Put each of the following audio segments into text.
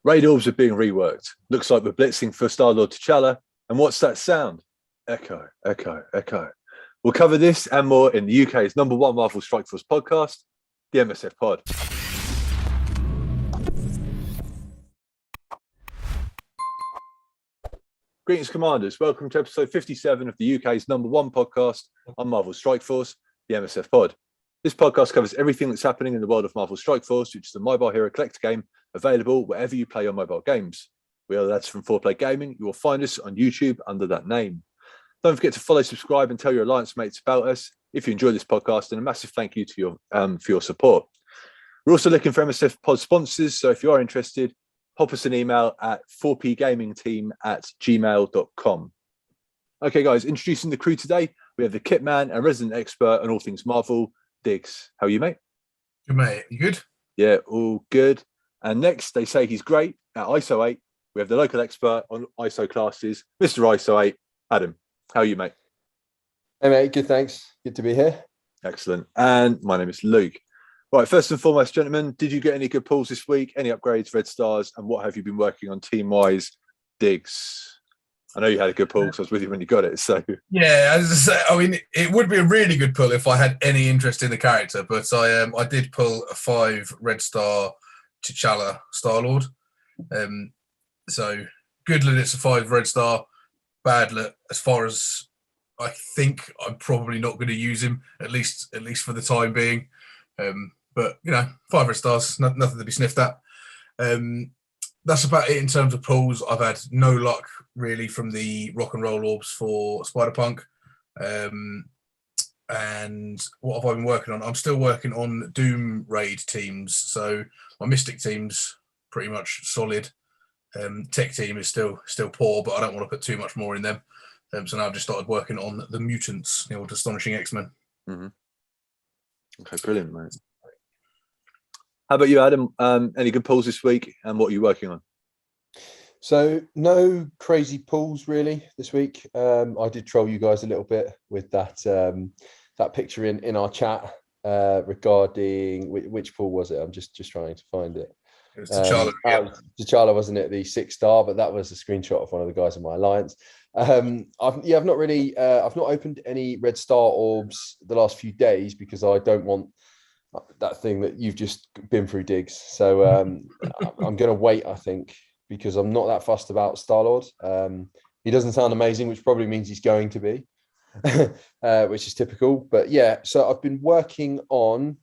Raid Orbs are being reworked. Looks like we're blitzing for Star-Lord T'Challa. And what's that sound? Echo, echo, echo. We'll cover this and more in the UK's #1 Marvel Strike Force podcast, the MSF Pod. Greetings, Commanders. Welcome to episode 57 of the UK's #1 podcast on Marvel Strike Force, the MSF Pod. This podcast covers everything that's happening in the world of Marvel Strike Force, which is a mobile hero collector game available wherever you play your mobile games. We are the lads from 4Play Gaming. You will find us on YouTube under that name. Don't forget to follow, subscribe, and tell your alliance mates about us if you enjoy this podcast, and a massive thank you to your for your support. We're also looking for MSF Pod sponsors, so if you are interested, pop us an email at 4pgamingteam@gmail.com. Okay, guys, introducing the crew today. We have the kit man and resident expert on all things Marvel, Digz. How are you, mate? Good, mate. You good? Yeah, all good. And next, they say he's great at ISO 8. We have the local expert on ISO classes, Mr. ISO 8, Adam. How are you, mate? Hey, mate. Good, thanks. Good to be here. Excellent. And my name is Luke. Right, first and foremost, gentlemen, did you get any good pulls this week? Any upgrades, red stars? And what have you been working on team-wise? Digz. I know you had a good pull because I was with you when you got it. So yeah, as I say, I mean, it would be a really good pull if I had any interest in the character, but I did pull a 5 red star T'Challa Star-Lord. So good that it's a 5 red star. Bad that as far as I think I'm probably not going to use him at least for the time being. But you know, 5 red stars, nothing to be sniffed at. That's about it in terms of pulls. I've had no luck really from the rock and roll orbs for Spider-Punk. And what have I been working on? I'm still working on Doom raid teams. So my Mystic team's pretty much solid. Tech team is still poor, but I don't want to put too much more in them. So now I've just started working on the mutants, the old astonishing X-Men. Mm-hmm. Okay, brilliant, mate. How about you, Adam? Any good pulls this week, and what are you working on? So no crazy pulls really this week. I did troll you guys a little bit with that picture in our chat regarding which pull was it? I'm just trying to find it. It was T'Challa. T'Challa, wasn't it? The 6-star, but that was a screenshot of one of the guys in my alliance. I've not really I've not opened any red star orbs the last few days because I don't want that thing that you've just been through, Digz. So I'm going to wait, I think, because I'm not that fussed about Star-Lord. He doesn't sound amazing, which probably means he's going to be, which is typical. But yeah, so I've been working on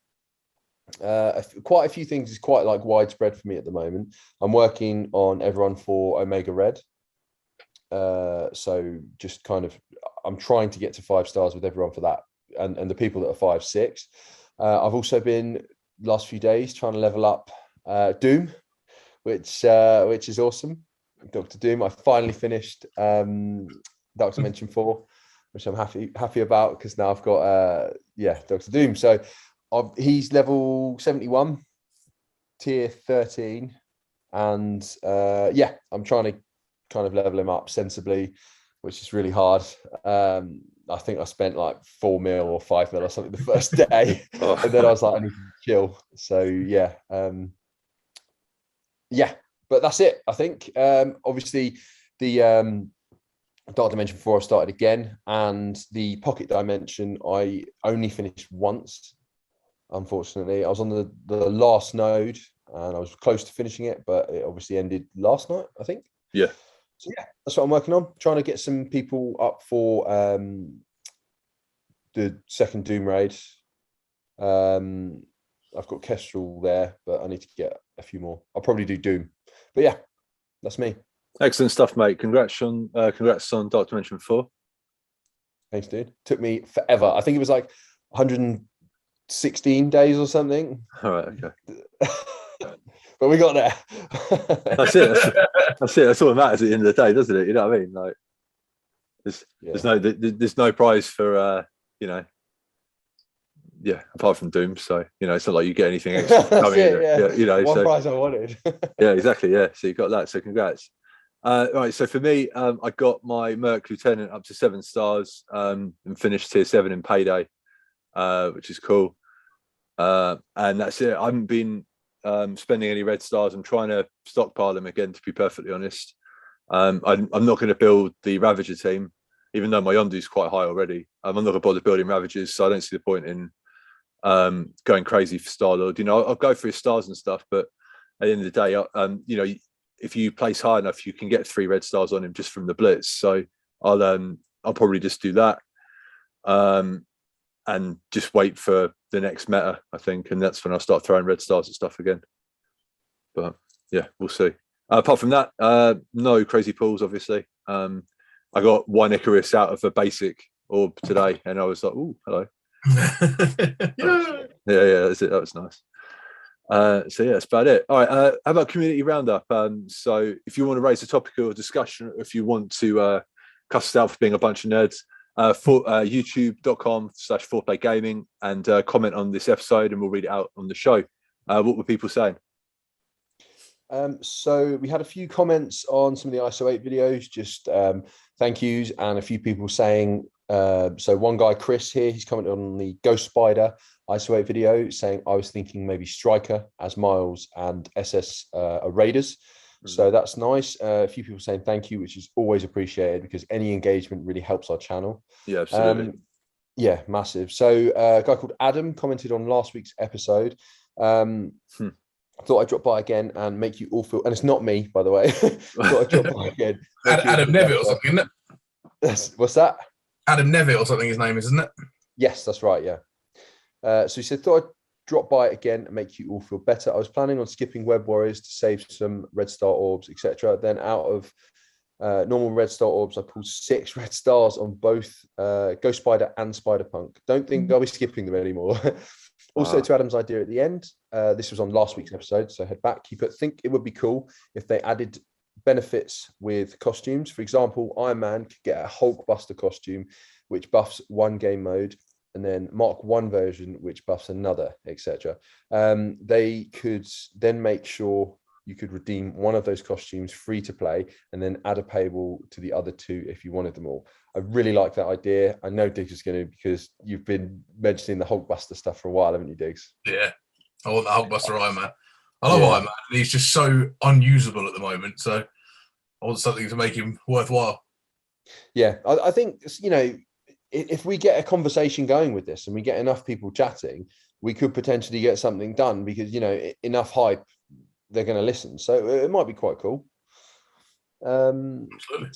quite a few things. Is quite like widespread for me at the moment. I'm working on everyone for Omega Red. So just kind of, I'm trying to get to 5 stars with everyone for that, and the people that are 5, 6. I've also been last few days trying to level up Doom, which is awesome. Dr. Doom. I finally finished Dark Dimension 4, which I'm happy about because now I've got Dr. Doom. So he's level 71, tier 13, and I'm trying to kind of level him up sensibly, which is really hard. I think I spent like 4 mil or 5 mil or something the first day, and then I was like, I need to chill. So but that's it. I think obviously the Dark Dimension 4 I've started again, and the Pocket Dimension I only finished once. Unfortunately, I was on the last node and I was close to finishing it, but it obviously ended last night, I think. Yeah. So yeah, that's what I'm working on. Trying to get some people up for the second Doom raid. I've got Kestrel there, but I need to get a few more. I'll probably do Doom. But yeah, that's me. Excellent stuff, mate. Congrats on Dark Dimension 4. Thanks, dude. Took me forever. I think it was like 116 days or something. All right, okay. But we got there. That's it. That's it. That's all that matters at the end of the day, doesn't it? You know what I mean? Like, there's no prize for apart from Doom. So it's not like you get anything extra coming in. One prize I wanted. Yeah, exactly. Yeah, so you got that. So congrats. Right. So for me, I got my Merc Lieutenant up to 7 stars and finished tier 7 in Payday, which is cool. And that's it. I haven't been spending any red stars. I'm trying to stockpile them again, to be perfectly honest. I'm not going to build the Ravager team, even though my Yondu's quite high already. I'm not going to bother building Ravagers, so I don't see the point in going crazy for Star-Lord. I'll go for his stars and stuff, but at the end of the day, if you place high enough, you can get 3 red stars on him just from the blitz. So I'll probably just do that, and just wait for the next meta, I think, and that's when I'll start throwing red stars at stuff again. But yeah, we'll see. Apart from that, no crazy pulls, obviously. I got 1 Icarus out of a basic orb today, and I was like, "Oh, hello." Yeah, that's it. That was nice. So yeah, that's about it. All right. How about community roundup? So if you want to raise a topic of discussion, if you want to cuss us out for being a bunch of nerds, youtube.com/4playgaming, and comment on this episode, and we'll read it out on the show. What were people saying? So we had a few comments on some of the ISO 8 videos, just thank yous, and a few people saying, so one guy, Chris here, he's commented on the Ghost Spider ISO 8 video saying, I was thinking maybe Striker as Miles and SS are Raiders. So that's nice. A few people saying thank you, which is always appreciated because any engagement really helps our channel. Yeah, absolutely. Yeah, massive. So a guy called Adam commented on last week's episode. I thought I'd drop by again and make you all feel, and it's not me, by the way. Thought I'd drop by again. Adam Neville or something, isn't it? What's that? Adam Neville or something, his name is, isn't it? Yes, that's right, yeah. So he said, thought I'd drop by again and make you all feel better. I was planning on skipping Web Warriors to save some Red Star Orbs, etc. Then out of normal Red Star Orbs, I pulled 6 Red Stars on both Ghost Spider and Spider Punk. Don't think I'll be skipping them anymore. Also, to Adam's idea at the end, this was on last week's episode, so head back. He put, think it would be cool if they added benefits with costumes. For example, Iron Man could get a Hulkbuster costume, which buffs one game mode, and then Mark 1 version, which buffs another, etc. They could then make sure you could redeem one of those costumes free to play, and then add a payable to the other 2 if you wanted them all. I really like that idea. I know Digz is going to, because you've been mentioning the Hulkbuster stuff for a while, haven't you, Digz? Yeah, I want the Hulkbuster Iron Man. I love Iron Man. He's just so unusable at the moment, so I want something to make him worthwhile. Yeah, I think, if we get a conversation going with this and we get enough people chatting, we could potentially get something done because, enough hype, they're going to listen. So it might be quite cool. Absolutely.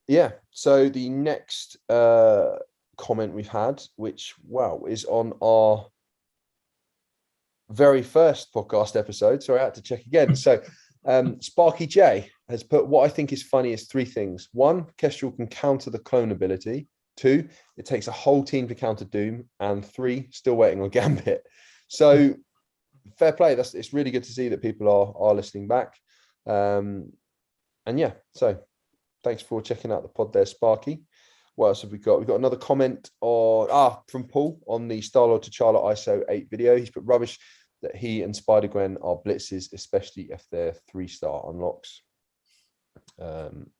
Yeah. So the next comment we've had, which, is on our very first podcast episode. Sorry, I had to check again. So Sparky J has put, what I think is funny is 3 things. 1, Kestrel can counter the clone ability. 2, it takes a whole team to counter Doom. And 3, still waiting on Gambit. So fair play. It's really good to see that people are listening back. And yeah, so thanks for checking out the pod there, Sparky. What else have we got? We've got another comment from Paul on the Star-Lord T'Challa ISO 8 video. He's put rubbish that he and Spider-Gwen are blitzes, especially if they're 3-star unlocks.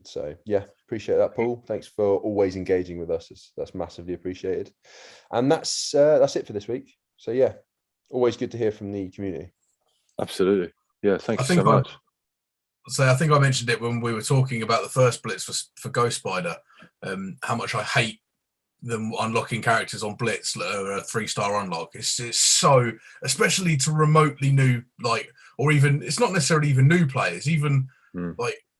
So yeah, appreciate that, Paul. Thanks for always engaging with us. That's massively appreciated. And that's it for this week. So yeah, always good to hear from the community. Absolutely. Yeah, thank you so much. So I think I mentioned it when we were talking about the first blitz for Ghost Spider, how much I hate them unlocking characters on blitz that are a 3-star unlock. It's so, especially to remotely new, or even, it's not necessarily even new players, even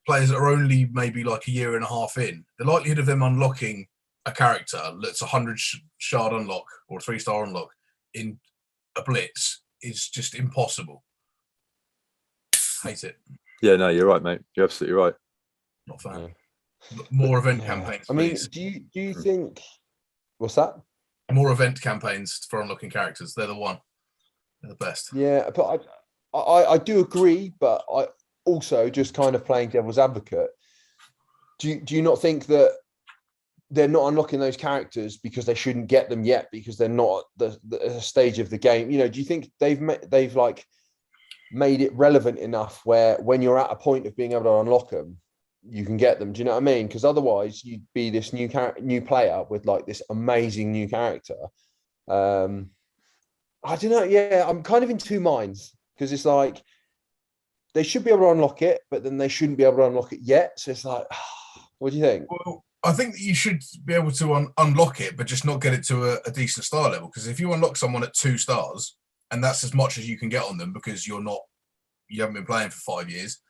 players that are only maybe a year and a half in. The likelihood of them unlocking a character that's 100 shard unlock or 3-star unlock in a blitz is just impossible. Hate it. Yeah, no, you're right, mate. You're absolutely right. Not a fan. More event campaigns. I mean, do you think? What's that? More event campaigns for unlocking characters. They're the best. Yeah, but I do agree, but I also just kind of playing devil's advocate. Do you not think that they're not unlocking those characters because they shouldn't get them yet because they're not the stage of the game? Do you think they've made it relevant enough where when you're at a point of being able to unlock them, you can get them? Do you know what I mean? Because otherwise you'd be this new player with this amazing new character. I don't know. Yeah, I'm kind of in 2 minds because it's they should be able to unlock it, but then they shouldn't be able to unlock it yet. So it's like, what do you think? Well, I think that you should be able to unlock it, but just not get it to a decent star level. Because if you unlock someone at 2 stars, and that's as much as you can get on them because you haven't been playing for 5 years,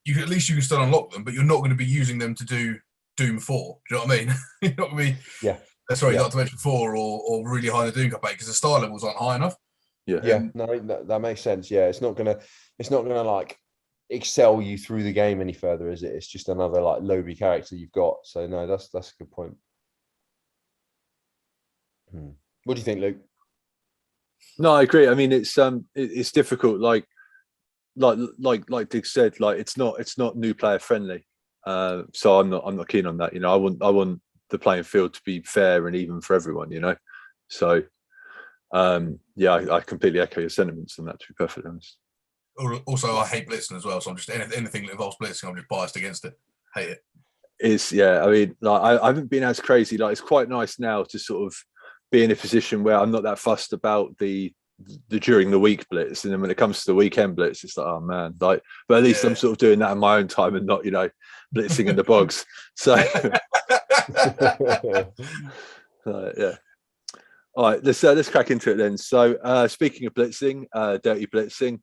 at least you can still unlock them, but you're not going to be using them to do Doom 4. Do you know what I mean? You're not going to be, not to mention 4 or really high in the Doom campaign because the star levels aren't high enough. No, that makes sense. Yeah, it's not gonna like excel you through the game any further, is it? It's just another like lowbie character you've got. So no, that's a good point. What do you think, Luke? No, I agree. I mean, it's difficult. Like Digz said, like it's not new player friendly. So I'm not keen on that. You know, I want the playing field to be fair and even for everyone. You know, so I completely echo your sentiments on that. To be perfectly honest. Also, I hate blitzing as well. So I'm just anything that involves blitzing, I'm just biased against it. Hate it. I mean, like I haven't been as crazy. Like it's quite nice now to sort of be in a position where I'm not that fussed about the during the week blitz, and then when it comes to the weekend blitz, it's like, oh man, like, but at least I'm sort of doing that in my own time and not, you know, blitzing in the bogs. So yeah. All right, let's crack into it then. So speaking of blitzing, dirty blitzing,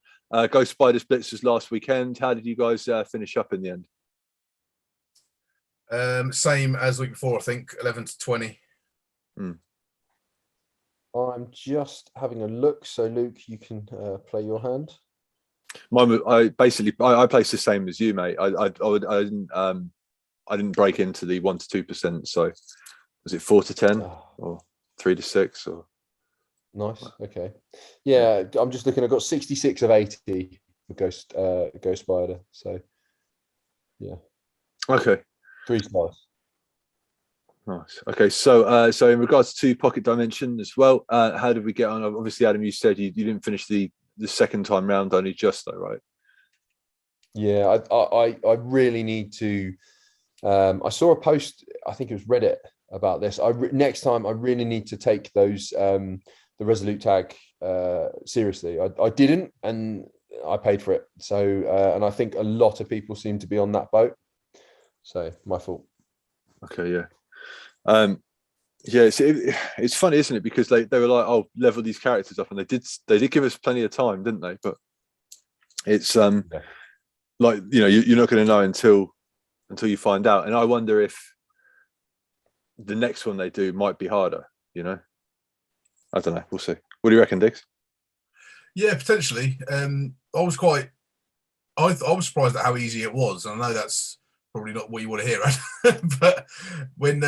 Ghost Spiders blitz was last weekend. How did you guys finish up in the end? Same as the week before, I think 11 to 20. I'm just having a look. So Luke, you can play your hand. I placed the same as you, mate. I didn't break into the 1 to 2%. So was it 4 to 10 or 3 to 6 or? Nice. Okay. Yeah, I'm just looking. I've got 66 of 80 for Ghost Spider. So yeah. Okay. 3 stars. Nice. Okay, so in regards to pocket dimension as well, how did we get on? Obviously, Adam, you said you didn't finish the second time round, only just though, right? Yeah, I really need to. I saw a post, I think it was Reddit, about this. Next time I really need to take those the Resolute tag seriously. I didn't, and I paid for it. So and I think a lot of people seem to be on that boat. So my fault. Okay, yeah. It's funny, isn't it? Because they were like, oh, level these characters up, and they did give us plenty of time, didn't they? But it's like, you know, you're not going to know until you find out. And I wonder if the next one they do might be harder, you know. I don't know, we'll see. What do you reckon, Digz? Yeah, potentially. I was surprised at how easy it was. I know that's probably not what you want to hear, right? But when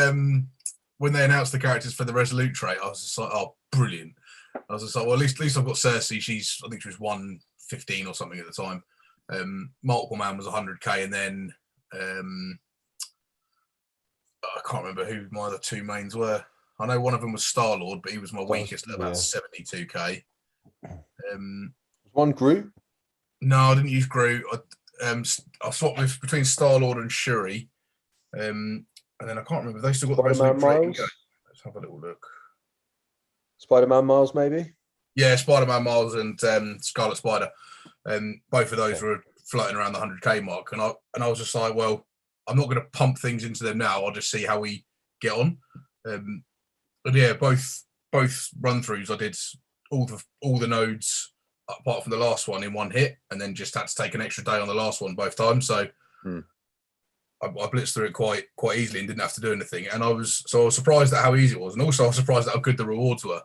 they announced the characters for the Resolute trait, I was just like, oh, brilliant. I was just like, well, at least I've got Cersei. I think she was 115 or something at the time. Multiple Man was 100k, and then I can't remember who my other 2 mains were. I know one of them was Star-Lord, but he was my weakest at about 72k. One Groot? No, I didn't use Groot. I swapped between Star-Lord and Shuri. And then I can't remember. They still got the Resolute trait. Let's have a little look. Spider-Man Miles, maybe? Yeah, Spider-Man Miles and Scarlet Spider. Both of those were floating around the 100k mark. And I was just like, well, I'm not going to pump things into them now. I'll just see how we get on. But yeah, both run-throughs, I did all the nodes apart from the last one in one hit, and then just had to take an extra day on the last one both times. So I blitzed through it quite easily and didn't have to do anything. And I was surprised at how easy it was, and also I was surprised at how good the rewards were.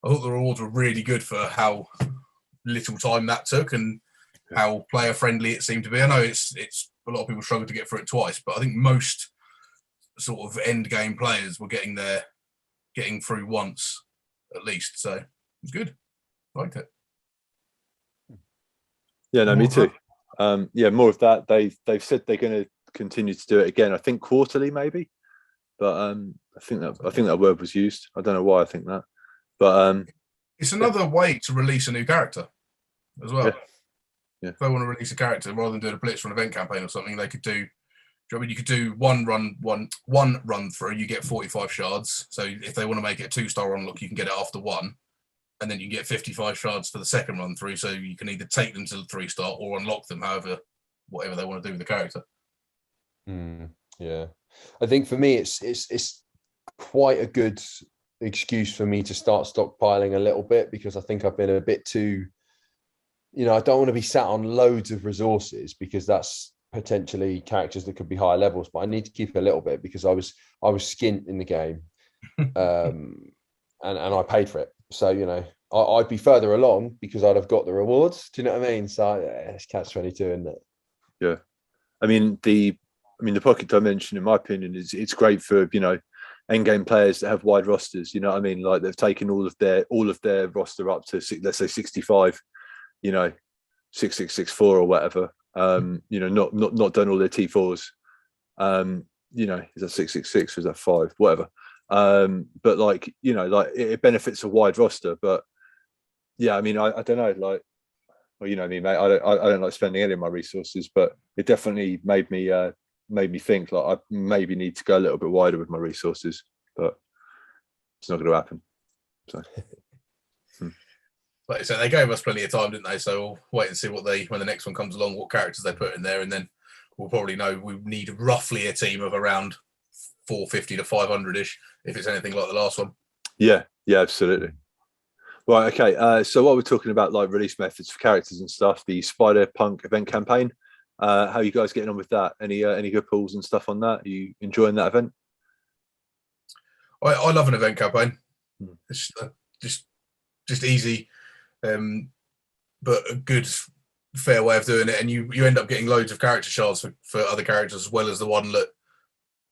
I thought the rewards were really good for how little time that took and how player friendly it seemed to be. I know it's a lot of people struggled to get through it twice, but I think most sort of end game players were getting through once at least. So it was good. I liked it. Yeah, no, me too. More of that. They've said they're going to continue to do it again. I think quarterly, maybe. But I think that word was used. I don't know why I think that. But it's another way to release a new character as well. Yeah. If they want to release a character rather than doing a blitz for an event campaign or something, they could do. Do you know what I mean? You could do one run through. You get 45 shards. So if they want to make it a 2-star unlock, you can get it after 1. and then you get 55 shards for the second run through. So you can either take them to the 3-star or unlock them, whatever they want to do with the character. Yeah, I think for me, it's quite a good excuse for me to start stockpiling a little bit, because I think I've been a bit too, I don't want to be sat on loads of resources, because that's potentially characters that could be higher levels, but I need to keep a little bit because I was skint in the game, and I paid for it. So I'd be further along because I'd have got the rewards. Do you know what I mean? So it's catch-22, isn't it? Yeah, I mean the pocket dimension, in my opinion, it's great for end game players that have wide rosters. You know what I mean? Like they've taken all of their roster up to, let's say, 65. 6664 or whatever. Not done all their T4s. Is that 666 or is that 5? Whatever. But like it benefits a wide roster. But yeah, I mean, I don't know, like, well, you know me, mate. I don't like spending any of my resources, but it definitely made me think like I maybe need to go a little bit wider with my resources, but it's not going to happen. So. Like I said, they gave us plenty of time, didn't they? So we'll wait and see when the next one comes along, what characters they put in there, and then we'll probably know we need roughly a team of around 450 to 500-ish, if it's anything like the last one. Yeah, absolutely. Right, okay. So while we're talking about like release methods for characters and stuff, the Spider-Punk event campaign, how are you guys getting on with that? Any good pulls and stuff on that? Are you enjoying that event? I love an event campaign. It's just easy. But a good, fair way of doing it, and you end up getting loads of character shards for other characters as well as the one that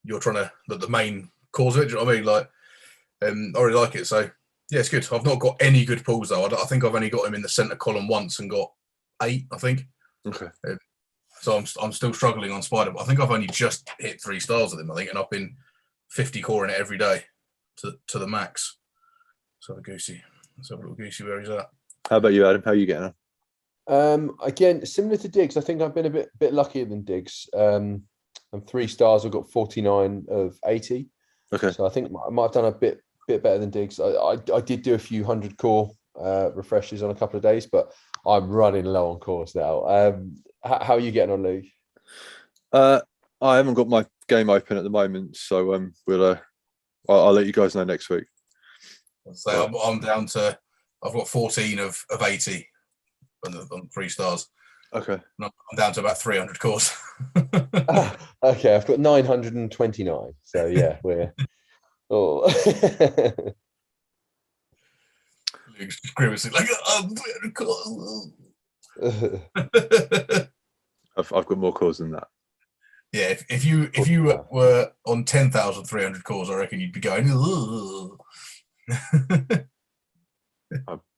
you're trying to, the main cause of it. Do you know what I mean? Like, I really like it. So yeah, it's good. I've not got any good pulls though. I think I've only got him in the center column once and got 8, I think. Okay. So I'm still struggling on Spider, but I think I've only just hit 3 stars with him, I think, and I've been 50 core in it every day to the max. So Goosey. Let's have a little Goosey where he's at. How about you, Adam? How are you getting on? Again, similar to Digz, I think I've been a bit luckier than Digz. I'm 3 stars. I've got 49 of 80. Okay. So I think I might have done a bit better than Digz. I did do a few 100 core refreshes on a couple of days, but I'm running low on cores now. How are you getting on, Luke? I haven't got my game open at the moment, so I'll let you guys know next week. So I'm down to, I've got 14 of 80 on 3 stars. Okay. I'm down to about 300 cores. Okay, I've got 929. So yeah, we're Luke's grimacing like, I'm 300 cores. I've got more cores than that. Yeah, if you were on 10,300 cores, I reckon you'd be going. I'm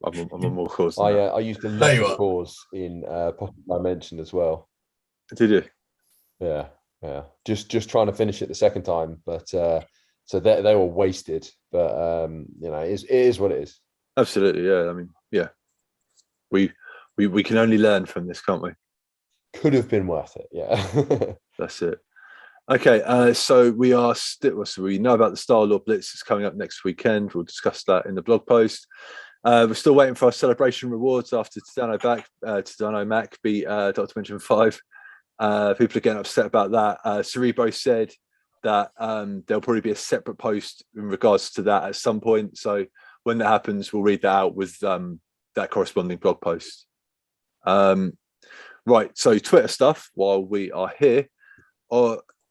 on more cores than that. I used a lot of cores in Pocket Dimension as well. Did you? Yeah. Just trying to finish it the second time, but so they were wasted. But it is what it is. Absolutely, yeah. I mean, yeah. We can only learn from this, can't we? Could have been worth it, yeah. That's it. Okay, so we are still. So we know about the Star-Lord Blitz is coming up next weekend. We'll discuss that in the blog post. We're still waiting for our celebration rewards after Tadano Mac beat Dr. Dimension 5. People are getting upset about that. Cerebro said that there'll probably be a separate post in regards to that at some point. So when that happens, we'll read that out with that corresponding blog post. Right, so Twitter stuff while we are here.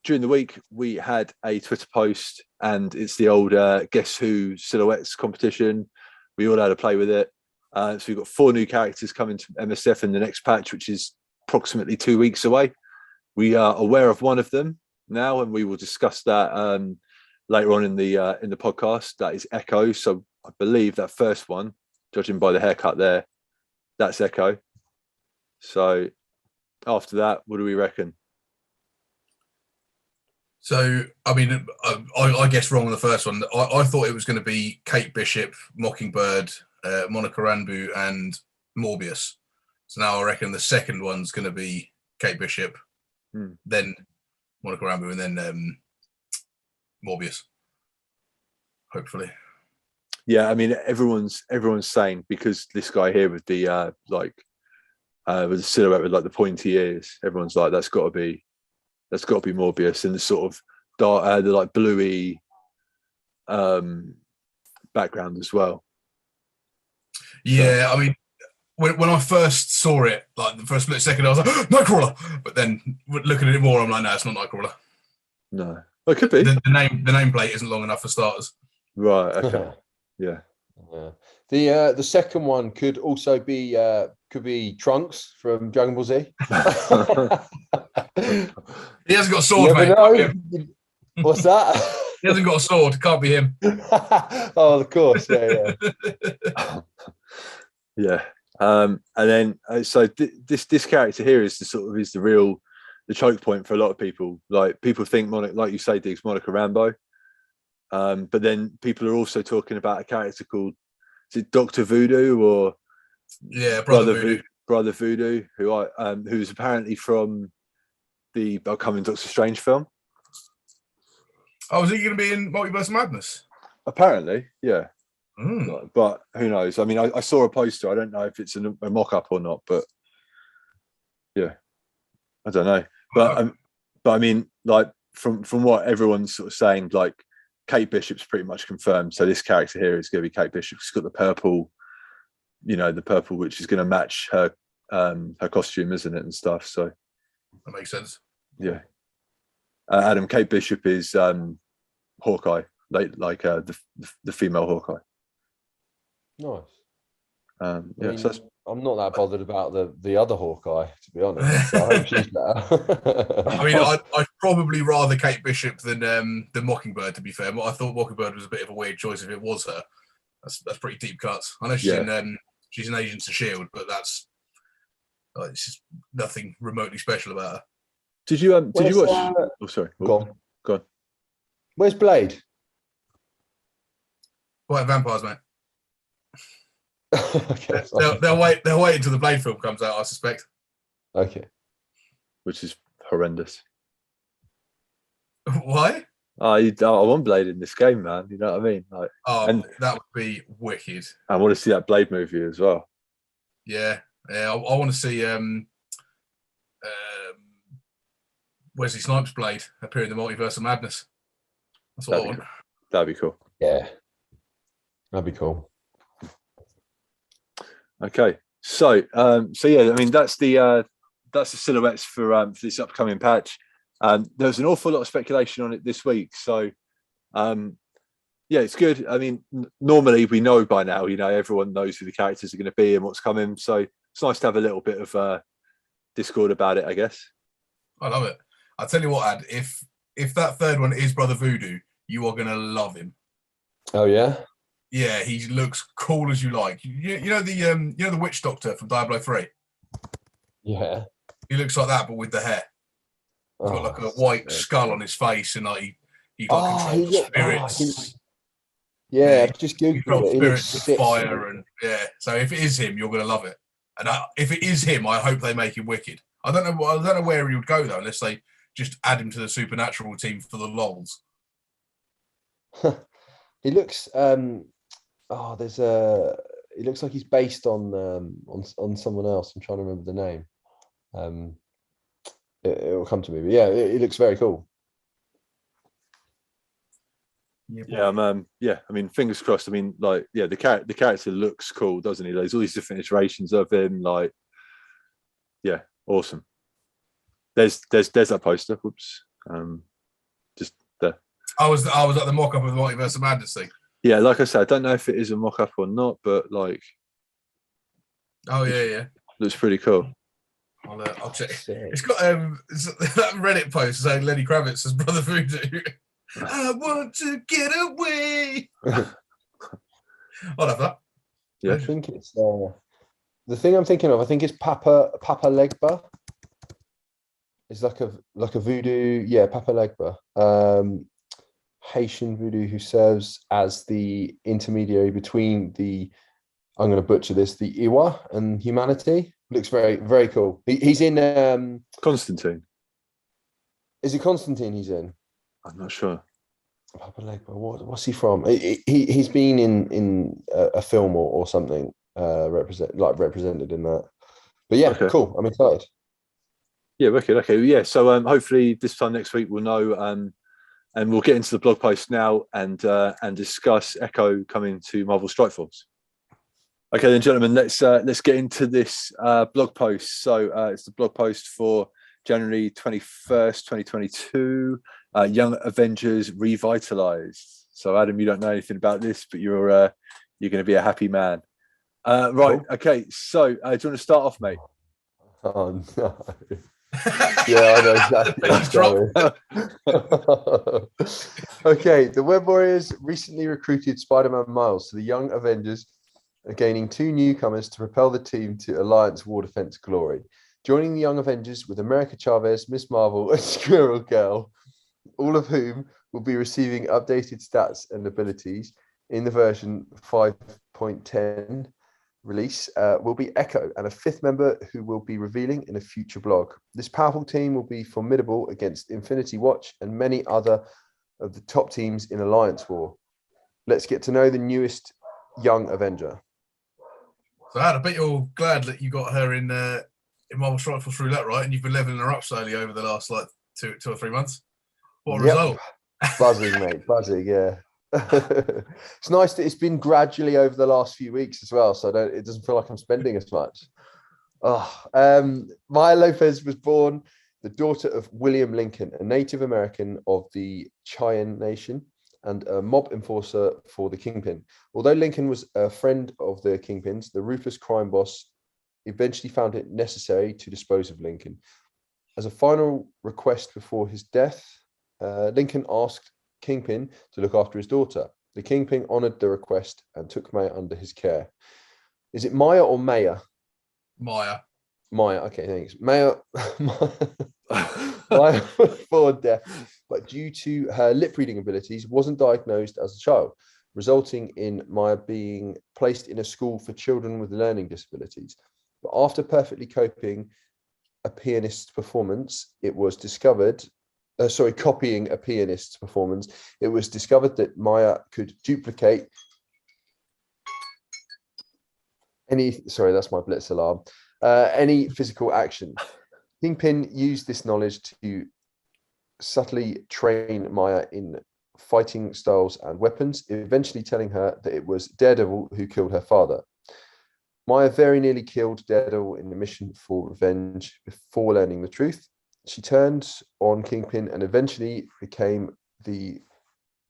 During the week, we had a Twitter post, and it's the old Guess Who Silhouettes competition. We all had to play with it. So we've got 4 new characters coming to MSF in the next patch, which is approximately 2 weeks away. We are aware of one of them now, and we will discuss that later on in the podcast. That is Echo. So I believe that first one, judging by the haircut there, that's Echo. So after that, what do we reckon? So, I mean, I guess wrong on the first one. I thought it was going to be Kate Bishop, Mockingbird, Monica Rambeau, and Morbius. So now I reckon the second one's going to be Kate Bishop, then Monica Rambeau, and then Morbius. Hopefully. Yeah, I mean, everyone's saying because this guy here with the with the silhouette with like the pointy ears, everyone's like that's got to be Morbius, and the sort of dark, the like bluey background as well. Yeah, so. I mean, when I first saw it, like the first split second, I was like, Nightcrawler. But then looking at it more, I'm like, no, it's not Nightcrawler. No, well, it could be. The nameplate isn't long enough for starters. Right. Okay. Yeah. The second one could also be Trunks from Dragon Ball Z. He hasn't got a sword, mate. What's that? He hasn't got a sword. Can't be him. Oh, of course. Yeah. Yeah. And then so this character here is the choke point for a lot of people. Like people think like you say, Diggs, Monica Rambeau. But then people are also talking about a character called, is it Dr. Voodoo or Brother Voodoo, who's apparently from the upcoming Doctor Strange film. Oh, is he going to be in Multiverse of Madness? Apparently, yeah. But who knows? I mean, I saw a poster. I don't know if it's a mock-up or not, but yeah, I don't know. But I mean, like from what everyone's sort of saying, like Kate Bishop's pretty much confirmed. So this character here is going to be Kate Bishop. She's got the purple, which is going to match her costume, isn't it, and stuff. So that makes sense. Yeah. Adam, Kate Bishop is Hawkeye, like the female Hawkeye. Nice. So I'm not that bothered about the other Hawkeye, to be honest. So I hope she's better. I mean, I'd probably rather Kate Bishop than Mockingbird, to be fair. I thought Mockingbird was a bit of a weird choice if it was her. That's pretty deep cuts. I know she's in Agents of S.H.I.E.L.D., but that's it's just nothing remotely special about her. Did you watch? Oh, sorry. Go on. Where's Blade? White vampires, mate. Okay, they'll wait until the Blade film comes out, I suspect. Okay. Which is horrendous. Why? I want Blade in this game, man. You know what I mean? Like, that would be wicked. I want to see that Blade movie as well. Yeah. I want to see Wesley Snipes' Blade appear in the Multiverse of Madness. That's what I want. Cool. That'd be cool. Yeah. That'd be cool. Okay. So yeah, I mean that's the silhouettes for this upcoming patch. There's an awful lot of speculation on it this week. So yeah, it's good. I mean, normally we know by now, everyone knows who the characters are going to be and what's coming. So it's nice to have a little bit of discord about it, I guess. I love it. I'll tell you what, Ad, if that third one is Brother Voodoo, you are going to love him. Oh, yeah? Yeah, he looks cool as you like. You know the witch doctor from Diablo 3? Yeah. He looks like that, but with the hair. He's got like a white skull on his face, and he controls spirits. Just Google it. Spirits with fire, and so if it is him, you're going to love it. And if it is him, I hope they make him wicked. I don't know where he would go though, unless they just add him to the supernatural team for the lols. He looks. He looks like he's based on someone else. I'm trying to remember the name. It will come to me, but yeah, it looks very cool. Yeah, I mean, fingers crossed. I mean, like, yeah, the character looks cool, doesn't he? There's all these different iterations of him. Like, yeah, awesome. There's that poster. Whoops. Just there. I was at the mock-up of the Multiverse of Madness thing. Yeah, like I said, I don't know if it is a mock-up or not, but like, oh yeah, looks pretty cool. I'll check. It's got that Reddit post saying Lenny Kravitz as Brother Voodoo. I want to get away. I'll have that. Yeah, I think it's the thing I'm thinking of. I think it's Papa Legba. It's like a voodoo. Yeah, Papa Legba. Haitian voodoo who serves as the intermediary between I'm going to butcher this, the Iwa and humanity. Looks very, very cool. He's in Constantine. Is it Constantine he's in? I'm not sure. Papa Legba, what's he from? He's been in a film or something represented in that. But yeah, Okay. cool. I'm excited. Yeah, wicked. Okay, yeah. So hopefully this time next week we'll know, and we'll get into the blog post now and discuss Echo coming to Marvel Strike Force. Okay, then, gentlemen, let's get into this blog post. So it's the blog post for January 21st, 2022. Young Avengers Revitalized. So, Adam, you don't know anything about this, but you're going to be a happy man. Right. Cool. Okay. So, do you want to start off, mate? Oh no. Yeah, I know exactly. He's dropped. Okay, the Web Warriors recently recruited Spider-Man Miles to the Young Avengers, gaining 2 newcomers to propel the team to Alliance War Defense glory. Joining the Young Avengers with America Chavez, Miss Marvel, and Squirrel Girl, all of whom will be receiving updated stats and abilities in the version 5.10 release, will be Echo and a 5th member who will be revealing in a future blog. This powerful team will be formidable against Infinity Watch and many other of the top teams in Alliance War. Let's get to know the newest Young Avenger. So I bet you're glad that you got her in Marvel Strike Force through that, right? And you've been leveling her up slowly over the last two or 3 months. What a result! Buzzing, mate, buzzing. Yeah, it's nice that it's been gradually over the last few weeks as well, so it doesn't feel like I'm spending as much. Maya Lopez was born the daughter of William Lincoln, a Native American of the Cheyenne Nation and a mob enforcer for the Kingpin. Although Lincoln was a friend of the Kingpin's, the ruthless crime boss eventually found it necessary to dispose of Lincoln. As a final request before his death, Lincoln asked Kingpin to look after his daughter. The Kingpin honored the request and took Maya under his care. Is it Maya or Maya? Maya. Maya, okay, thanks. Maya was born deaf, but due to her lip reading abilities, wasn't diagnosed as a child, resulting in Maya being placed in a school for children with learning disabilities. But after perfectly copying a pianist's performance, it was discovered. Copying a pianist's performance, it was discovered that Maya could duplicate any. Sorry, that's my blitz alarm. Any physical action. Kingpin used this knowledge to subtly train Maya in fighting styles and weapons, eventually telling her that it was Daredevil who killed her father. Maya very nearly killed Daredevil in the mission for revenge before learning the truth. She turned on Kingpin and eventually became the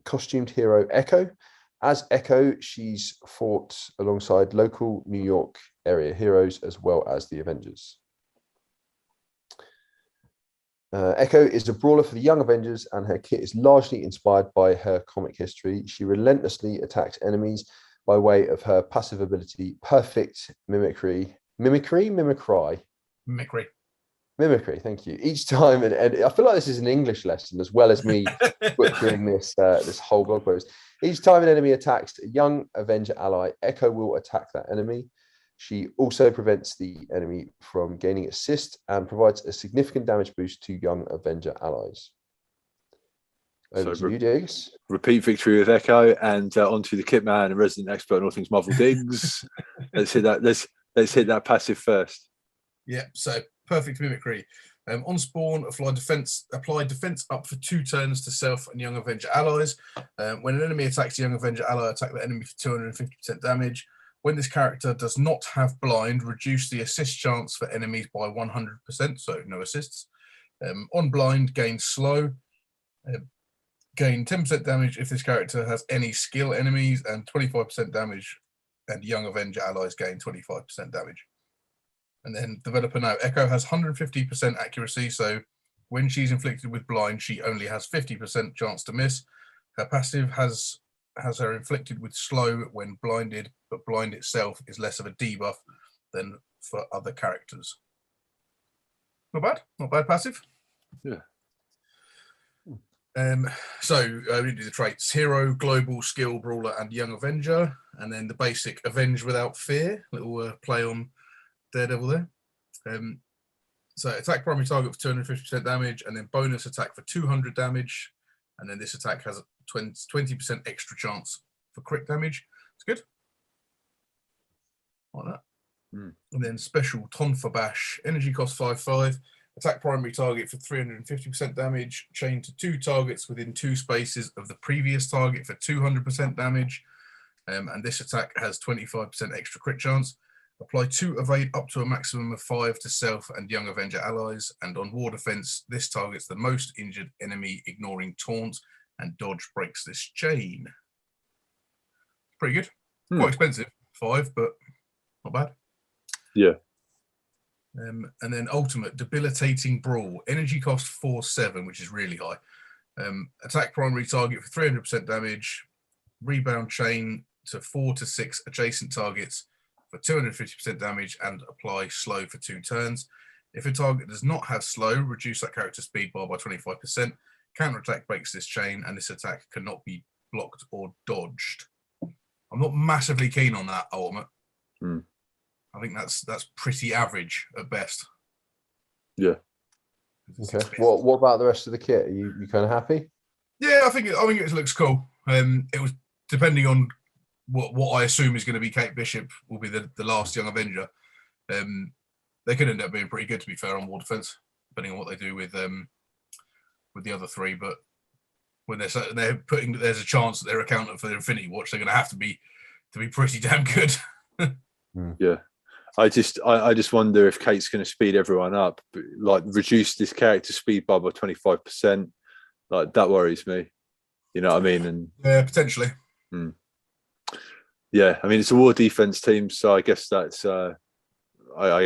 costumed hero Echo. As Echo, she's fought alongside local New York area heroes as well as the Avengers. Echo is a brawler for the Young Avengers, and her kit is largely inspired by her comic history. She relentlessly attacks enemies by way of her passive ability, perfect mimicry. Mimicry, thank you. Each time, and I feel like this is an English lesson as well as me butchering this whole blog post. Each time an enemy attacks a Young Avenger ally, Echo will attack that enemy. She also prevents the enemy from gaining assist and provides a significant damage boost to Young Avenger allies. Over to you, Diggs. Repeat victory with Echo, and onto the kit man and resident expert on all things Marvel, Diggs. Let's hit that. Let's hit that passive first. Yeah. So perfect mimicry. On spawn, apply defense up for 2 turns to self and Young Avenger allies. When an enemy attacks a Young Avenger ally, attack the enemy for 250% damage. When this character does not have blind, reduce the assist chance for enemies by 100%, so no assists. On blind, gain slow. Gain 10% damage if this character has any skill enemies, and 25% damage, and Young Avenger allies gain 25% damage. And then developer now, Echo has 150% accuracy, so when she's inflicted with blind, she only has 50% chance to miss. Her passive has her inflicted with slow when blinded, but blind itself is less of a debuff than for other characters. Not bad passive. Yeah. So we do the traits: hero, global, skill, brawler, and Young Avenger, and then the basic avenge without fear. Little play on Daredevil there. So attack primary target for 250% damage, and then bonus attack for 200 damage, and then this attack has 20% extra chance for crit damage. It's good. Like that. And then special Tonfa Bash, energy cost 5/5, attack primary target for 350% damage, chain to 2 targets within 2 spaces of the previous target for 200% damage. And this attack has 25% extra crit chance. Apply 2 evade up to a maximum of 5 to self and young Avenger allies. And on war defense, this targets the most injured enemy, ignoring taunt, and dodge breaks this chain. Pretty good. Quite expensive, 5, but not bad. Yeah. And then ultimate debilitating brawl, energy cost 4/7, which is really high. Attack primary target for 300% damage, rebound chain to 4 to 6 adjacent targets for 250% damage, and apply slow for 2 turns. If a target does not have slow, reduce that character's speed bar by 25%. Counterattack breaks this chain, and this attack cannot be blocked or dodged. I'm not massively keen on that ultimate. I think that's pretty average at best. Yeah. Okay. What about the rest of the kit? Are you kind of happy? Yeah, I think it looks cool. It was depending on what I assume is going to be Kate Bishop will be the last young Avenger. They could end up being pretty good, to be fair, on war defense, depending on what they do with the other 3. But when they're putting, there's a chance that they're accounting for their Infinity Watch, they're going to have to be pretty damn good. Yeah. I just wonder if Kate's going to speed everyone up, like reduce this character speed by 25%. Like that worries me. You know what I mean? And yeah, potentially. Yeah, I mean it's a war defense team, so I guess that's I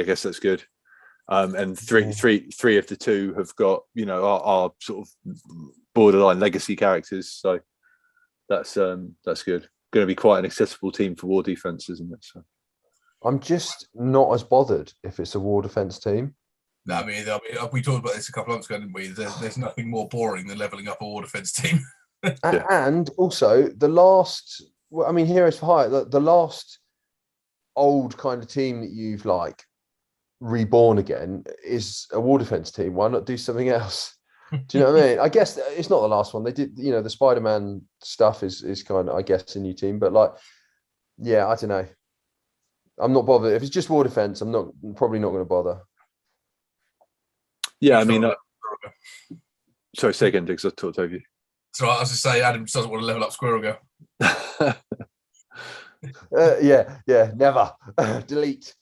guess that's good. And three of the 2 have got, you know, are sort of borderline legacy characters, so that's good. Going to be quite an accessible team for war defense, isn't it? So. I'm just not as bothered if it's a war defense team. No, I mean, we talked about this a couple of months ago, didn't we? There's nothing more boring than leveling up a war defense team. Yeah. And also the last, I mean, Heroes for Hire, the last old kind of team that you've like reborn again is a war defense team. Why not do something else? Do you know what I mean? I guess it's not the last one. They did, you know, the Spider-Man stuff is kind of, I guess, a new team. But like, yeah, I don't know. I'm not bothered. If it's just war defense, I'm probably not going to bother. Yeah, I mean, sorry, say again, Diggs. I talked over you. So I was just say, Adam doesn't want to level up Squirrel Girl. Yeah, never. Delete.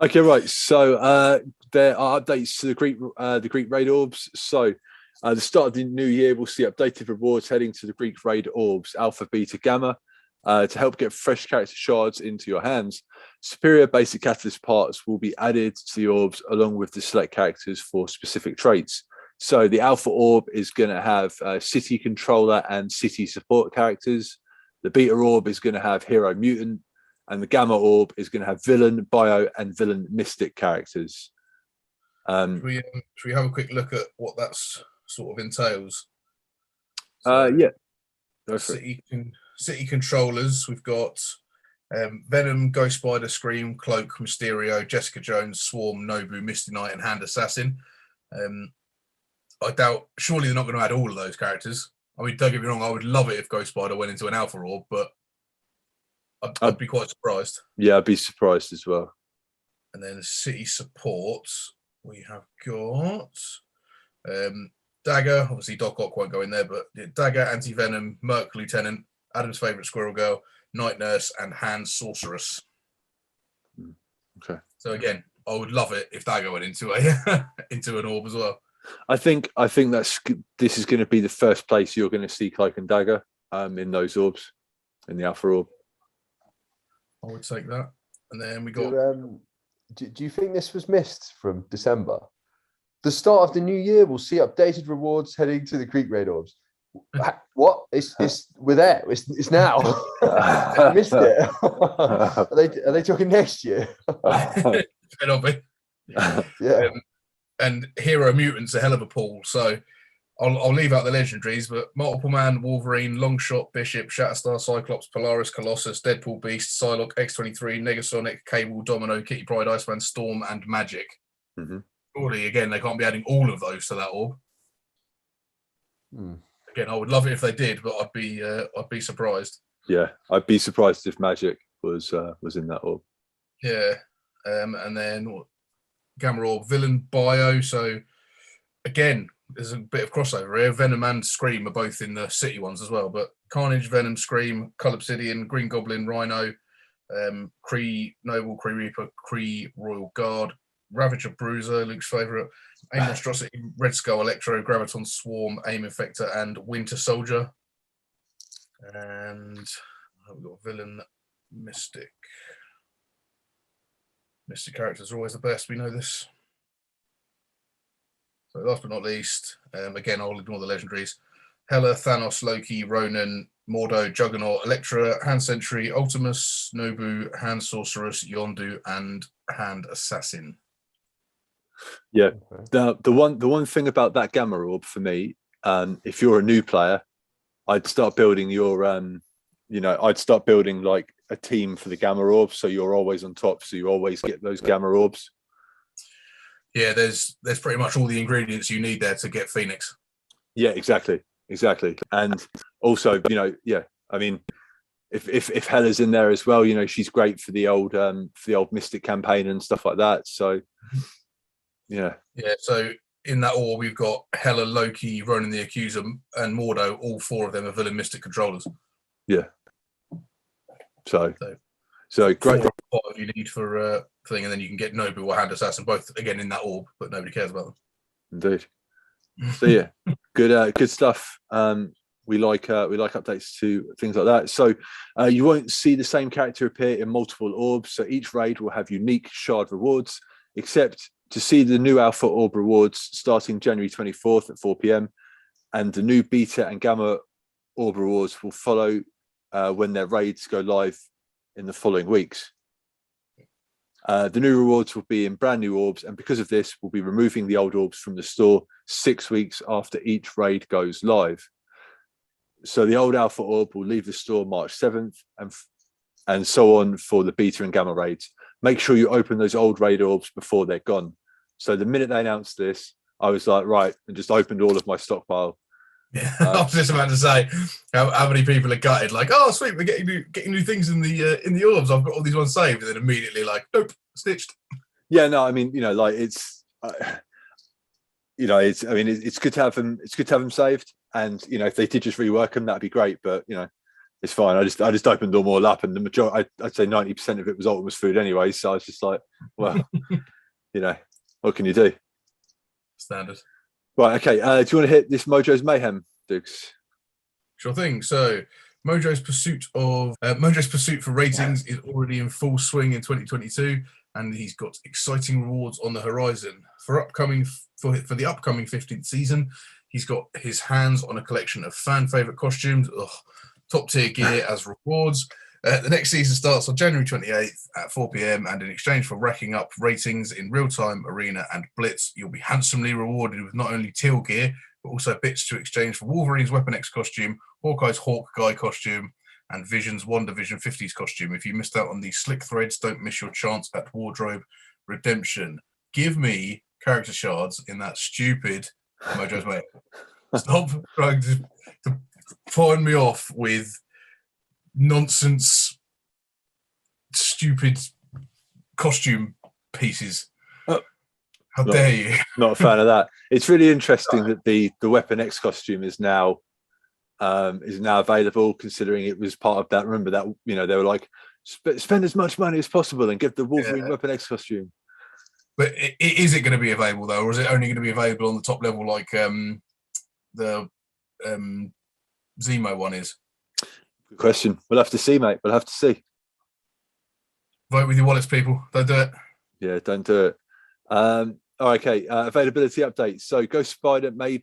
Okay, right. So there are updates to the Greek Raid Orbs. So the start of the new year, we'll see updated rewards heading to the Greek Raid Orbs, Alpha, Beta, Gamma. To help get fresh character shards into your hands. Superior basic catalyst parts will be added to the orbs along with the select characters for specific traits. So the Alpha Orb is going to have City Controller and City Support characters. The Beta Orb is going to have Hero Mutant. And the Gamma Orb is going to have Villain, Bio, and Villain Mystic characters. Should we have a quick look at what that sort of entails? Yeah. Go for it. City controllers, we've got Venom, Ghost Spider, Scream, Cloak, Mysterio, Jessica Jones, Swarm, Nobu, Misty Knight, and Hand Assassin. I doubt, surely they're not going to add all of those characters. I mean, don't get me wrong, I would love it if Ghost Spider went into an Alpha Orb, but I'd be quite surprised. Yeah, I'd be surprised as well. And then City support, we have got Dagger, obviously Doc Ock won't go in there, but Dagger, Anti-Venom, Merc Lieutenant, Adam's favourite Squirrel Girl, Night Nurse, and Hand Sorceress. Okay. So again, I would love it if Dagger went into into an orb as well. I think this is going to be the first place you're going to see Cloak and Dagger in those orbs, in the Alpha Orb. I would take that. And then we got. Do you think this was missed from December? The start of the new year will see updated rewards heading to the Greek Raid Orbs. What? We're there. It's now. I missed it. Are they talking next year? Yeah. And Hero Mutant's a hell of a pool. So I'll leave out the legendaries, but Multiple Man, Wolverine, Longshot, Bishop, Shatterstar, Cyclops, Polaris, Colossus, Deadpool, Beast, Psylocke, X-23, Negasonic, Cable, Domino, Kitty Pryde, Iceman, Storm, and Magic. Surely, again, they can't be adding all of those to that orb. Again, I would love it if they did, but I'd be surprised. Yeah, I'd be surprised if Magic was in that orb. Yeah, and then Gamma Orb villain bio. So again, there's a bit of crossover here. Venom and Scream are both in the city ones as well, but Carnage, Venom, Scream, Cull Obsidian, Green Goblin, Rhino, Kree Noble, Kree Reaper, Kree Royal Guard, Ravager, Bruiser, Luke's favourite, Aim Monstrosity, Red Skull, Electro, Graviton, Swarm, Aim Infector, and Winter Soldier. And we've got Villain, Mystic. Mystic characters are always the best, we know this. So last but not least, again, I'll ignore the legendaries. Hela, Thanos, Loki, Ronan, Mordo, Juggernaut, Elektra, Hand Sentry, Ultimus, Nobu, Hand Sorceress, Yondu, and Hand Assassin. Yeah, the one thing about that Gamma Orb for me, if you're a new player, I'd start building your I'd start building like a team for the Gamma Orb, so you're always on top, so you always get those Gamma Orbs. Yeah, there's pretty much all the ingredients you need there to get Phoenix. Yeah, exactly. And also, I mean, if Hela's in there as well, she's great for the old Mystic campaign and stuff like that. So yeah. So in that orb, we've got Hela, Loki, Ronan the Accuser, and Mordo. All four of them are villain Mystic controllers. Yeah. So great. What you need for thing, and then you can get Nobu or Hand Assassin, both again in that orb, but nobody cares about them. Indeed. So yeah, good stuff. We like updates to things like that. So you won't see the same character appear in multiple orbs. So each raid will have unique shard rewards, except to see the new Alpha Orb rewards starting January 24th at 4 p.m. and the new Beta and Gamma Orb rewards will follow when their raids go live in the following weeks. The new rewards will be in brand new orbs, and because of this, we'll be removing the old orbs from the store 6 weeks after each raid goes live. So the old Alpha Orb will leave the store March 7th and so on for the Beta and Gamma raids. Make sure you open those old raid orbs before they're gone. So the minute they announced this, I was like, right, and just opened all of my stockpile. Yeah, I was just about to say how many people are gutted, like, oh sweet, we're getting new things in the orbs. I've got all these ones saved, and then immediately like, nope, stitched. Yeah, no, I mean, it's good to have them. It's good to have them saved, and if they did just rework them, that'd be great. But it's fine. I just opened them all up, and the majority, I'd say 90% of it was Ultimus food anyway. So I was just like, well, what can you do? Standard. Right. Okay. Do you want to hit this Mojo's Mayhem, Digz? Sure thing. So Mojo's pursuit for ratings is already in full swing in 2022, and he's got exciting rewards on the horizon for the upcoming 15th season. He's got his hands on a collection of fan favorite costumes, top tier gear as rewards. The next season starts on January 28th at 4 p.m. and in exchange for racking up ratings in real-time, arena and blitz, you'll be handsomely rewarded with not only teal gear, but also bits to exchange for Wolverine's Weapon X costume, Hawkeye's Hawk Guy costume, and Vision's WandaVision 50s costume. If you missed out on these slick threads, don't miss your chance at wardrobe redemption. Give me character shards in that stupid Mojo's Mayhem. Stop trying to pawn me off with nonsense, stupid costume pieces. How dare you? Not a fan of that. It's really interesting that the Weapon X costume is now available, considering it was part of that. Remember that they were like, spend as much money as possible and get the Wolverine Weapon X costume. But is it going to be available though, or is it only going to be available on the top level like the Zemo one is? Good question. We'll have to see, mate. We'll have to see. Vote with your wallets, people. Don't do it. Yeah, don't do it. Okay. Availability updates. So Ghost Spider may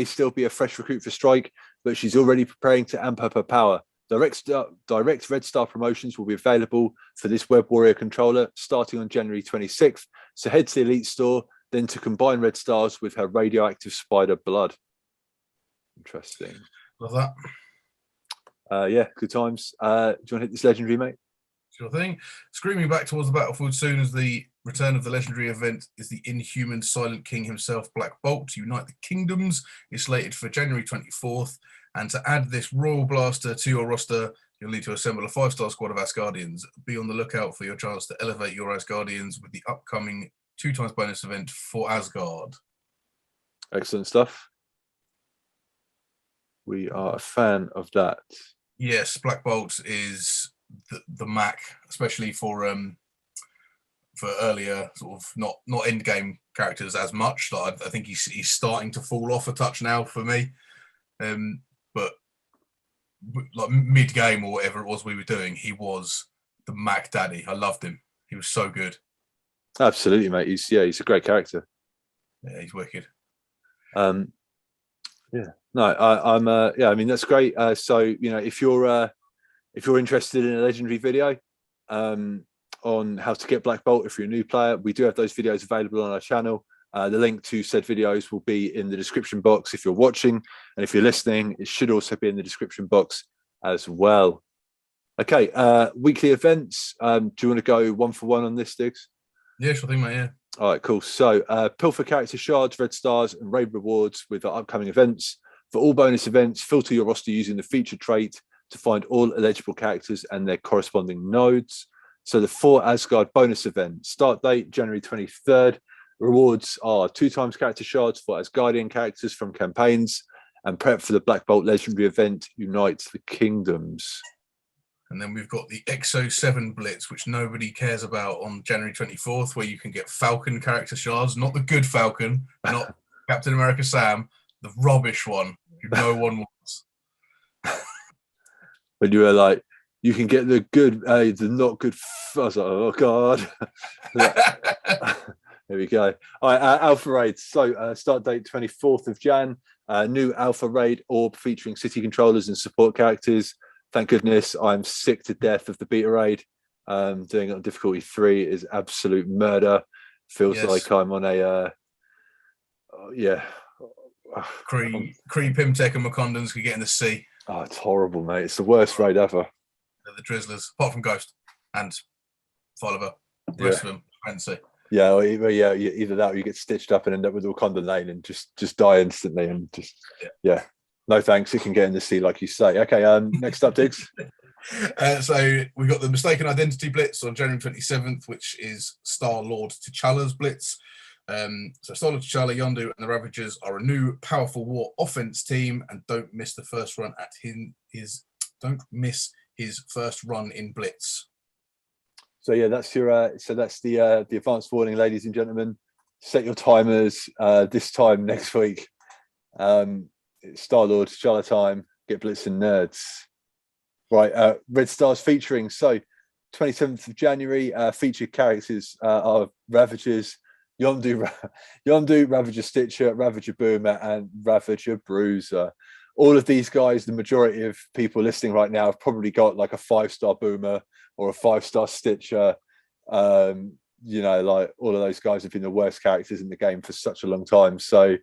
still be a fresh recruit for Strike, but she's already preparing to amp up her power. Direct Red Star promotions will be available for this Web Warrior controller starting on January 26th. So head to the Elite Store, then to combine Red Stars with her radioactive spider blood. Interesting. Love that. Yeah, good times. Do you want to hit this legendary, mate? Sure thing. Screaming back towards the battlefield soon as the return of the legendary event is the inhuman Silent King himself, Black Bolt, to unite the kingdoms. Is slated for January 24th. And to add this Royal Blaster to your roster, you'll need to assemble a 5-star squad of Asgardians. Be on the lookout for your chance to elevate your Asgardians with the upcoming 2x bonus event for Asgard. Excellent stuff. We are a fan of that. Yes, Black Bolt is the Mac, especially for earlier sort of not end game characters as much. Like I think he's starting to fall off a touch now for me. But like mid game or whatever it was we were doing, he was the Mac Daddy. I loved him. He was so good. Absolutely, mate. He's a great character. Yeah, he's wicked. Yeah. No, I mean that's great. So if you're interested in a legendary video on how to get Black Bolt, if you're a new player, we do have those videos available on our channel. The link to said videos will be in the description box if you're watching, and if you're listening, it should also be in the description box as well. Okay, weekly events. Do you want to go one for one on this, Diggs? Yeah, sure thing, mate. Yeah. All right, cool. So pilfer character shards, red stars, and raid rewards with our upcoming events. For all bonus events, filter your roster using the feature trait to find all eligible characters and their corresponding nodes. So the 4 Asgard bonus events. Start date, January 23rd. Rewards are 2x character shards for Asgardian characters from campaigns, and prep for the Black Bolt legendary event, Unite the Kingdoms. And then we've got the Exo 7 Blitz, which nobody cares about, on January 24th, where you can get Falcon character shards, not the good Falcon, not Captain America Sam, the rubbish one, who no one wants. When you were like, you can get the good, the not good. I was like, oh God. There we go. All right, Alpha Raid. So start date 24th of Jan. New Alpha Raid Orb featuring city controllers and support characters. Thank goodness. I'm sick to death of the beta raid. Doing it on difficulty 3 is absolute murder. Feels like I'm on a Kree, Pimtech and McCondons could get in the sea. Oh, it's horrible, mate. It's the worst raid ever. They're the Drizzlers, apart from Ghost and Follower. The rest of them, fancy. Yeah, or either that or you get stitched up and end up with Wakanda Lane and just die instantly and just no thanks. You can get in the sea like you say. Okay, next up, Diggs. So we got the Mistaken Identity Blitz on January 27th, which is Star-Lord T'Challa's Blitz. So Star-Lord T'Challa, Yondu, and the Ravagers are a new powerful war offense team, and don't miss the first run at his first run in Blitz. So yeah, that's your that's the advanced warning, ladies and gentlemen. Set your timers this time next week. It's Star-Lord T'Challa time. Get blitzing nerds. Right, Red Stars featuring. So 27th of January, featured characters are Ravagers, Yondu, Ravager Stitcher, Ravager Boomer, and Ravager Bruiser. All of these guys, the majority of people listening right now have probably got like a 5-star Boomer or a 5-star Stitcher. Like all of those guys have been the worst characters in the game for such a long time. So,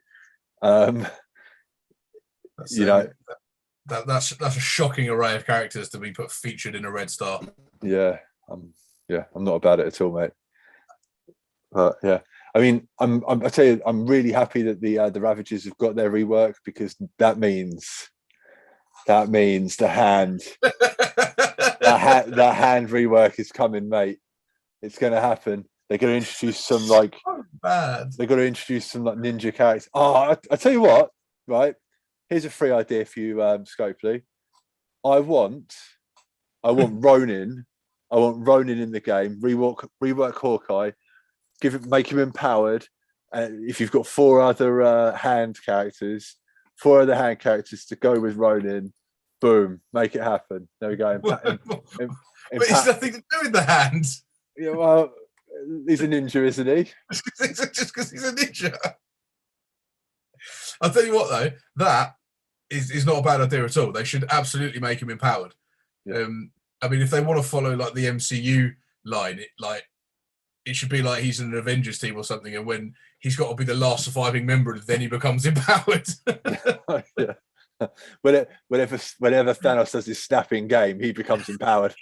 that's a shocking array of characters to be put featured in a Red Star. Yeah, I'm not about it at all, mate. But yeah, I mean, I tell you, I'm really happy that the Ravagers have got their rework, because that means the hand that hand rework is coming, mate. It's going to happen. They're going to introduce some like they're going to introduce some like ninja characters. Oh, I tell you what, right? Here's a free idea for you, Scopely. I want Ronin. I want Ronin in the game. Rework Hawkeye. Make him empowered. If you've got 4 other hand characters to go with Ronin, boom, make it happen. There we go. But it's nothing to do with the hand. Yeah, well, he's a ninja, isn't he? Just because he's a ninja. I'll tell you what, though, that is not a bad idea at all. They should absolutely make him empowered. Yeah. I mean, if they want to follow like the MCU line, it should be like he's in an Avengers team or something, and when he's got to be the last surviving member, then he becomes empowered. Yeah. Whenever Thanos does his snapping game, he becomes empowered.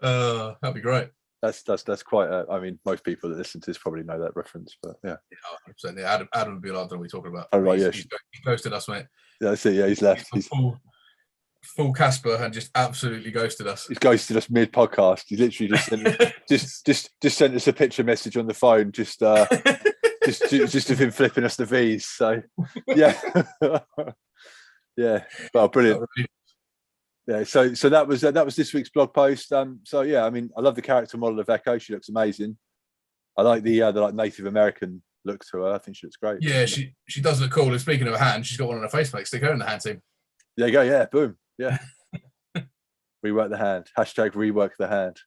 That'd be great. That's quite. I mean, most people that listen to this probably know that reference, but yeah. Yeah, 100%. Yeah, Adam would be like, I don't know what you're talking about. Oh right, yeah. He ghosted us, mate. Yeah, that's it. Yeah, he's left. He's full Casper and just absolutely ghosted us. He's ghosted us mid podcast. He literally just sent us a picture message on the phone, just of him flipping us the V's. So yeah, yeah. Well, brilliant. Yeah. So that was this week's blog post. So yeah, I mean, I love the character model of Echo. She looks amazing. I like the like Native American look to her. I think she looks great. Yeah, she does look cool. And speaking of her hand, she's got one on her face, mate. Stick her in the hand team. There you go. Yeah. Boom. Yeah. Rework the hand. Hashtag rework the hand.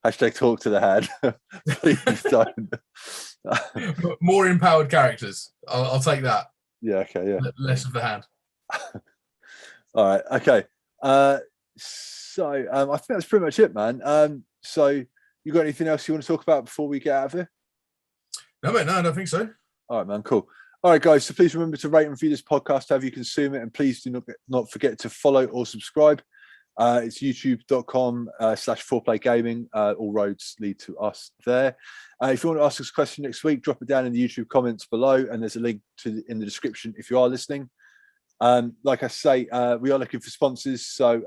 Hashtag talk to the hand. Please don't. More empowered characters. I'll take that. Yeah. Okay. Yeah. Less of the hand. All right. Okay. So I think that's pretty much it, man. So you got anything else you want to talk about before we get out of here? No, mate. No, I don't think so. All right, man. Cool. All right, guys. So please remember to rate and review this podcast however you consume it, and please do not forget to follow or subscribe. It's youtube.com/4playgaming. All roads lead to us there. If you want to ask us a question next week, drop it down in the YouTube comments below, and there's a link in the description if you are listening. Like I say, we are looking for sponsors. So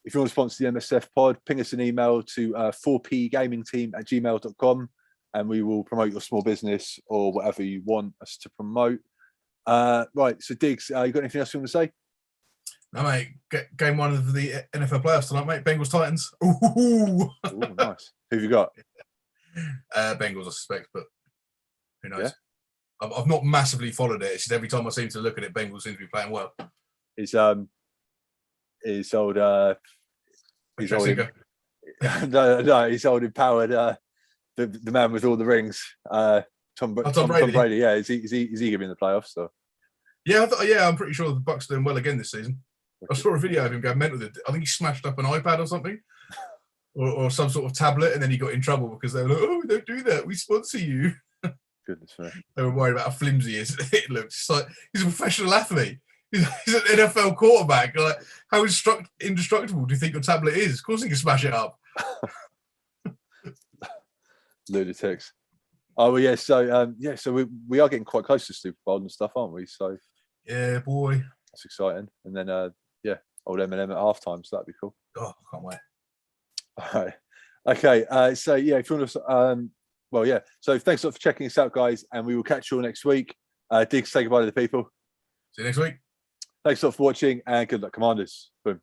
if you want to sponsor the MSF pod, ping us an email to 4pgamingteam@gmail.com. and we will promote your small business or whatever you want us to promote. Right, so Digz, you got anything else you want to say? No, mate. Game one of the NFL playoffs tonight, mate. Bengals Titans. Ooh, nice. Who have you got? Bengals, I suspect, but who knows? Yeah. I've not massively followed it. It's just every time I seem to look at it, Bengals seem to be playing well. His old his old empowered the man with all the rings, Tom Brady. Yeah, is he going to be in the playoffs? So yeah, I'm pretty sure the Bucs are doing well again this season. I saw a video of him going mental. I think he smashed up an iPad or something, or some sort of tablet, and then he got in trouble because they were like, "Oh, don't do that. We sponsor you." Goodness me. They were worried about how flimsy it looks. Like he's a professional athlete. He's an NFL quarterback. Like, how indestructible do you think your tablet is? Of course, he can smash it up. Lunatics. Oh well, yeah. So so we are getting quite close to Super Bowl and stuff, aren't we? So yeah, boy, that's exciting. And then old Eminem at halftime, so that'd be cool. Oh, I can't wait. All right. Okay. So yeah, if you want to, so thanks a lot for checking us out, guys, and we will catch you all next week. Digz, say goodbye to the people. See you next week. Thanks a lot for watching, and good luck, Commanders. Boom.